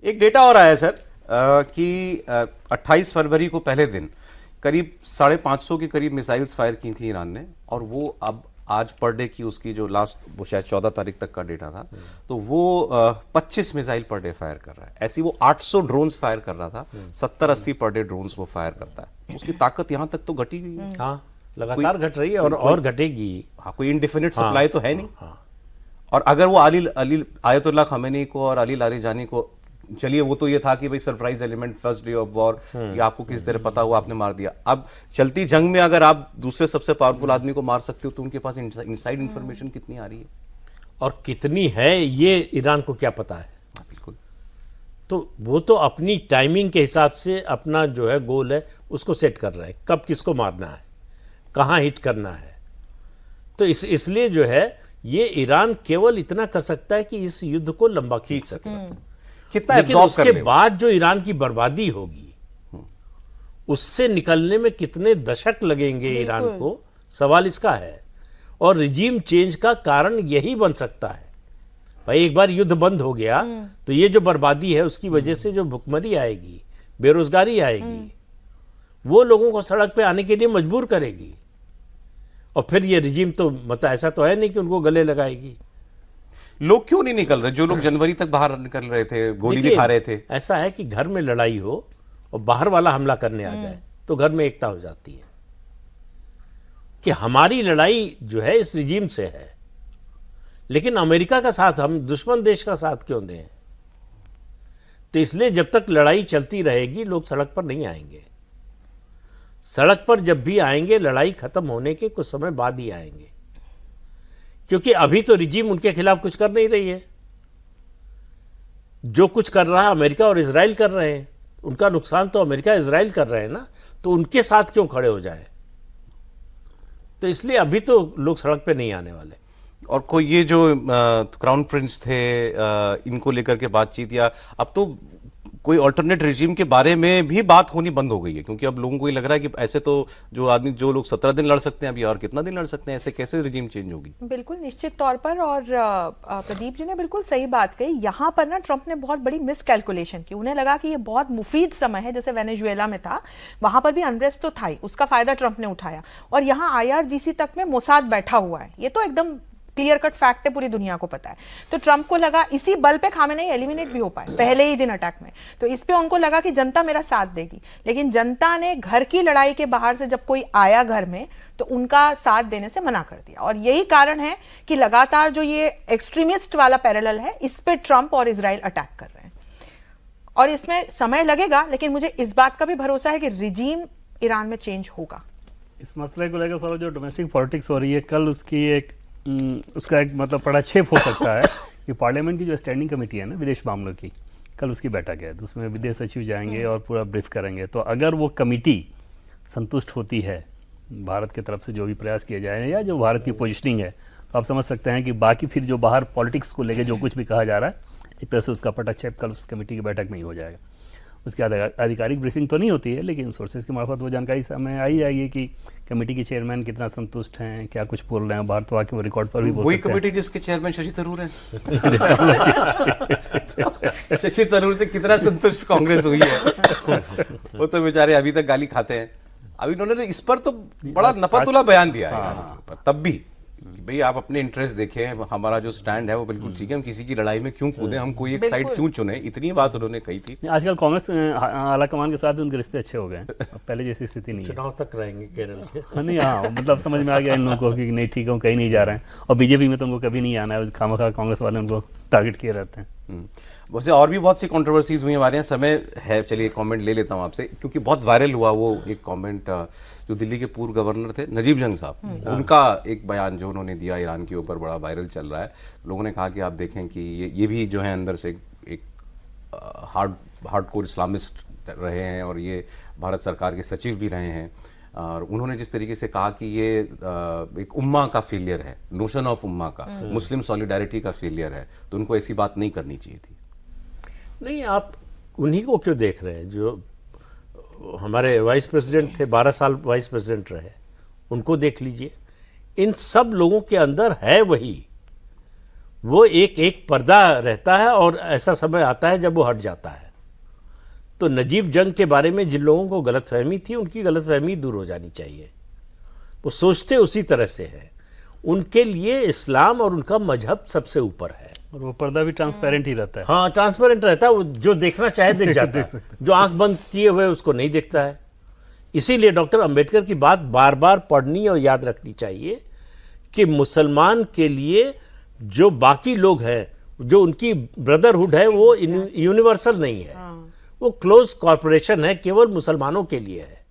एक डेटा और आया सर कि 28 फरवरी को पहले दिन करीब 550 के करीब मिसाइल्स फायर की थी ईरान ने, और वो अब आज पर डे की उसकी जो लास्ट, वो शायद 14 तारीख तक का डेटा था, तो वो 25 मिसाइल पर डे फायर कर रहा है। ऐसी वो 800 ड्रोन्स फायर कर रहा था, 70-80 पर डे ड्रोन्स वो फायर करता है। उसकी ताकत यहां तक तो घटी गई है। हाँ, लगातार घट रही है और घटेगी। हाँ, कोई इनडिफिनिट सप्लाई तो है नहीं। और अगर वो अली आयतुल्लाह खमेनी को और अली लारीजानी को, चलिए वो तो ये था कि भाई surprise element, first day of war, कि आपको किस तरह पता हुआ, आपने मार दिया। अब चलती जंग में अगर आप दूसरे सबसे पावरफुल आदमी को मार सकते हो तो उनके पास इनसाइड इंफॉर्मेशन कितनी आ रही है, और कितनी है ये ईरान को क्या पता है। बिल्कुल। तो वो तो अपनी टाइमिंग के हिसाब से अपना जो है गोल है उसको सेट कर रहे हैं, कब किसको मारना है, कहाँ हिट करना है। तो इसलिए जो है ये ईरान केवल इतना कर सकता है कि इस युद्ध को लंबा खींच सके। कितना लेकिन absorb उसके कर ले वो। बाद जो ईरान की बर्बादी होगी, उससे निकलने में कितने दशक लगेंगे ईरान को, सवाल इसका है। और रिजीम चेंज का कारण यही बन सकता है। भाई एक बार युद्ध बंद हो गया तो ये जो बर्बादी है उसकी वजह से जो भुखमरी आएगी, बेरोजगारी आएगी, वो लोगों को सड़क पे आने के लिए मजबूर करेगी। और फिर ये रिजीम तो मतलब ऐसा तो है नहीं कि उनको गले लगाएगी। लोग क्यों नहीं निकल रहे? जो लोग जनवरी तक बाहर निकल रहे थे, गोली भी खा रहे थे। ऐसा है कि घर में लड़ाई हो और बाहर वाला हमला करने आ जाए तो घर में एकता हो जाती है कि हमारी लड़ाई जो है इस रिजीम से है, लेकिन अमेरिका का साथ हम दुश्मन देश का साथ क्यों दें। तो इसलिए जब तक लड़ाई चलती रहेगी लोग सड़क पर नहीं आएंगे। सड़क पर जब भी आएंगे लड़ाई खत्म होने के कुछ समय बाद ही आएंगे, क्योंकि अभी तो रिजीम उनके खिलाफ कुछ कर नहीं रही है। जो कुछ कर रहा है अमेरिका और इजराइल कर रहे हैं, उनका नुकसान तो अमेरिका इजराइल कर रहे हैं ना, तो उनके साथ क्यों खड़े हो जाए। तो इसलिए अभी तो लोग सड़क पे नहीं आने वाले। और कोई ये जो क्राउन प्रिंस थे, इनको लेकर के बातचीत, या अब तो कोई अल्टरनेट रिजीम के बारे में भी बात होनी बंद हो गई है, क्योंकि अब लोगों को ये लग रहा है कि ऐसे तो जो लोग 17 दिन लड़ सकते हैं अभी, और कितना दिन लड़ सकते हैं, ऐसे कैसे रिजीम चेंज होगी। बिल्कुल निश्चित तौर पर। और प्रदीप जी ने बिल्कुल सही बात कही। यहाँ पर ना ट्रंप ने बहुत बड़ी मिस कैलकुलेशन की। उन्हें लगा कि ये बहुत मुफीद समय है, जैसे वेनेजुएला में था, वहां पर भी अनरेस्ट तो था ही, उसका फायदा ट्रंप ने उठाया। और यहाँ IRGC तक में मोसाद बैठा हुआ है, ये तो एकदम क्लियर कट फैक्ट है, पूरी दुनिया को पता है। तो ट्रंप को लगा इसी बल पे खामेनेई एलिमिनेट भी हो पाए पहले ही दिन अटैक में, तो इस पे उनको लगा कि जनता मेरा साथ देगी। लेकिन जनता ने घर की लड़ाई के बाहर से जब कोई आया घर में तो उनका साथ देने से मना कर दिया। और यही कारण है कि लगातार जो ये एक्सट्रीमिस्ट वाला पैरेलल है, इस पे ट्रंप और इजराइल अटैक कर रहे हैं। और इसमें समय लगेगा, लेकिन मुझे इस बात का भी भरोसा है कि रिजीम ईरान में चेंज होगा। इस मसले को लेकर सर जो डोमेस्टिक पॉलिटिक्स हो रही है, कल उसका एक मतलब पड़ाक्षेप हो सकता है कि पार्लियामेंट की जो स्टैंडिंग कमेटी है ना विदेश मामलों की, कल उसकी बैठक है, तो उसमें विदेश सचिव जाएंगे और पूरा ब्रीफ करेंगे। तो अगर वो कमेटी संतुष्ट होती है भारत की तरफ से जो भी प्रयास किए जाए या जो भारत की पोजिशनिंग है, तो आप समझ सकते हैं कि बाकी फिर जो बाहर पॉलिटिक्स को लेकर जो कुछ भी कहा जा रहा है, एक तरह से उसका पटाक्षेप कल उस कमेटी की बैठक में ही हो जाएगा। उसके आधिकारिक ब्रीफिंग तो नहीं होती है, लेकिन सोर्सेज के मार्फत वो जानकारी सामने आई जाएगी कि कमेटी के चेयरमैन कितना संतुष्ट हैं, क्या कुछ बोल रहे हैं। बाहर तो आके वो रिकॉर्ड पर भी बोल सकते हैं। वही कमेटी जिसके चेयरमैन शशि थरूर हैं। शशि थरूर से कितना संतुष्ट कांग्रेस हुई है। वो तो बेचारे अभी तक गाली खाते हैं। अभी उन्होंने इस पर तो बड़ा नपतुला बयान दिया है, तब भी कि भाई आप अपने इंटरेस्ट देखें, हमारा जो स्टैंड है वो बिल्कुल ठीक है, हम किसी की लड़ाई में क्यों कूदें, हम कोई एक साइड क्यों चुने, इतनी बात उन्होंने कही थी। आजकल कांग्रेस आला कमान के साथ भी उनके रिश्ते अच्छे हो गए हैं, पहले जैसी स्थिति नहीं है। चुनाव तक रहेंगे केरल के। नहीं, हाँ, मतलब समझ में आ गया इन लोगों को कि नहीं ठीक है, कहीं नहीं जा रहे हैं। और बीजेपी में तो उनको कभी नहीं आना है, खामखा कांग्रेस वाले उनको टारगेट किए रहते हैं। वैसे और भी बहुत सी कंट्रोवर्सीज हुई हमारे यहाँ, समय है, चलिए कमेंट ले लेता हूँ आपसे, क्योंकि बहुत वायरल हुआ वो एक कमेंट जो दिल्ली के पूर्व गवर्नर थे नजीब जंग साहब, उनका एक बयान जो उन्होंने दिया ईरान के ऊपर, बड़ा वायरल चल रहा है। लोगों ने कहा कि आप देखें कि ये भी जो है अंदर से एक हार्डकोर इस्लामिस्ट रहे हैं, और ये भारत सरकार के सचिव भी रहे हैं। और उन्होंने जिस तरीके से कहा कि ये एक उम्मा का फेलियर है, नोशन ऑफ उम्मा का, मुस्लिम सॉलिडारिटी का फेलियर है, तो उनको ऐसी बात नहीं करनी चाहिए थी। नहीं, आप उन्हीं को क्यों देख रहे हैं जो हमारे वाइस प्रेसिडेंट थे, 12 साल वाइस प्रेसिडेंट रहे, उनको देख लीजिए। इन सब लोगों के अंदर है वही, वो एक एक पर्दा रहता है और ऐसा समय आता है जब वो हट जाता है। तो नजीब जंग के बारे में जिन लोगों को गलतफहमी थी, उनकी गलतफहमी दूर हो जानी चाहिए। वो सोचते उसी तरह से हैं। उनके लिए इस्लाम और उनका मजहब सबसे ऊपर है। और वो पर्दा भी ट्रांसपेरेंट ही रहता है। हाँ, ट्रांसपेरेंट रहता है। वो जो देखना चाहे देख जाता है, जो आंख बंद किए हुए उसको नहीं देखता है। इसीलिए डॉक्टर अंबेडकर की बात बार बार पढ़नी और याद रखनी चाहिए कि मुसलमान के लिए जो बाकी लोग हैं, जो उनकी ब्रदरहुड है, वो यूनिवर्सल नहीं है, वो क्लोज कॉर्पोरेशन है, केवल मुसलमानों के लिए है।